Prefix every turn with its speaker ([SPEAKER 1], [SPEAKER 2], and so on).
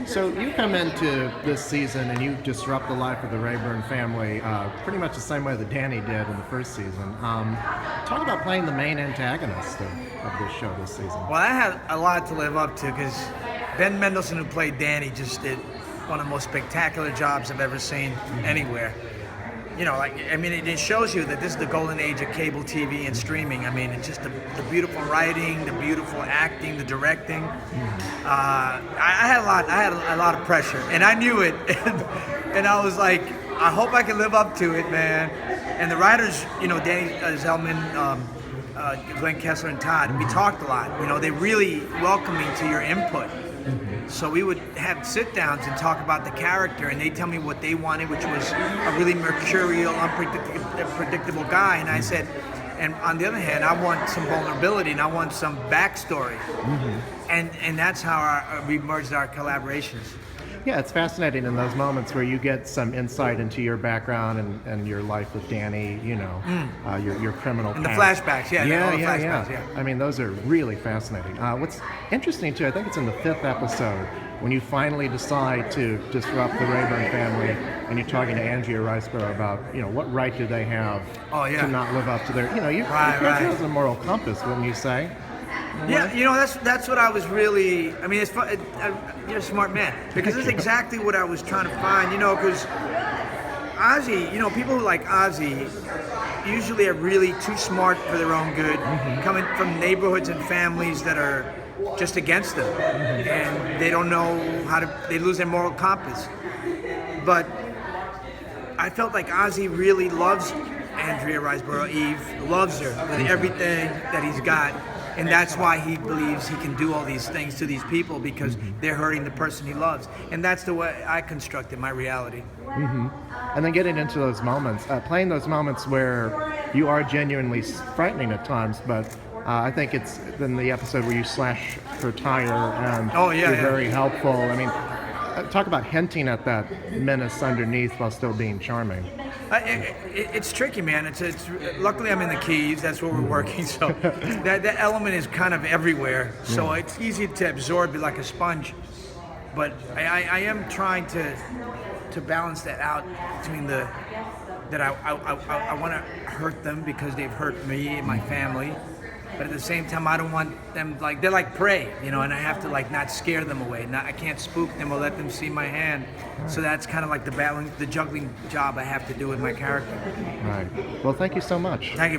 [SPEAKER 1] So you come into this season and you disrupt the life of the Rayburn family pretty much the same way that Danny did in the first season. Talk about playing the main antagonist of this show this season.
[SPEAKER 2] Well, I had a lot to live up to because Ben Mendelsohn, who played Danny, just did one of the most spectacular jobs I've ever seen anywhere. You know, it shows you that this is the golden age of cable TV and streaming. I mean, it's just the beautiful writing, the beautiful acting, the directing. I had a lot of pressure, and I knew it, and I was like, I hope I can live up to it, man. And the writers, you know, Danny Zellman, Glenn Kessler, and Todd, we talked a lot. You know, they really welcome me to your input. So we would have sit-downs and talk about the character, and they'd tell me what they wanted, which was a really mercurial, unpredictable guy. And I said, and on the other hand, I want some vulnerability and I want some backstory. And that's how we merged our collaborations.
[SPEAKER 1] Yeah, it's fascinating in those moments where you get some insight into your background and your life with Danny, you know, your criminal
[SPEAKER 2] and
[SPEAKER 1] past.
[SPEAKER 2] The flashbacks,
[SPEAKER 1] Yeah. I mean, those are really fascinating. What's interesting, too, I think it's in the 5th episode, when you finally decide to disrupt the Rayburn family and you're talking to Andrea Riceborough about, you know, what right do they have to not live up to their, you know, your character has a moral compass, wouldn't you say?
[SPEAKER 2] Yeah, you know, that's what I was really, I mean, it's fun, you're a smart man, because it's exactly what I was trying to find, you know, because Ozzy, you know, people who like Ozzy usually are really too smart for their own good, coming from neighborhoods and families that are just against them, and they don't know they lose their moral compass. But I felt like Ozzy really loves Andrea Riseborough, Eve, loves her with everything that he's got. And that's why he believes he can do all these things to these people, because they're hurting the person he loves. And that's the way I constructed my reality.
[SPEAKER 1] And then getting into those moments, playing those moments where you are genuinely frightening at times, but I think it's in the episode where you slash her tire and you're very helpful. I mean, talk about hinting at that menace underneath while still being charming.
[SPEAKER 2] It's tricky, man. It's luckily I'm in the Keys. That's where we're working. So that element is kind of everywhere. So it's easy to absorb, like a sponge. But I am trying to balance that out between that I want to hurt them because they've hurt me and my family. But at the same time, I don't want them, like, they're like prey, you know, and I have to, like, not scare them away. I can't spook them or let them see my hand. So that's kind of like the juggling job I have to do with my character.
[SPEAKER 1] Right. Well, thank you so much.
[SPEAKER 2] Thank you.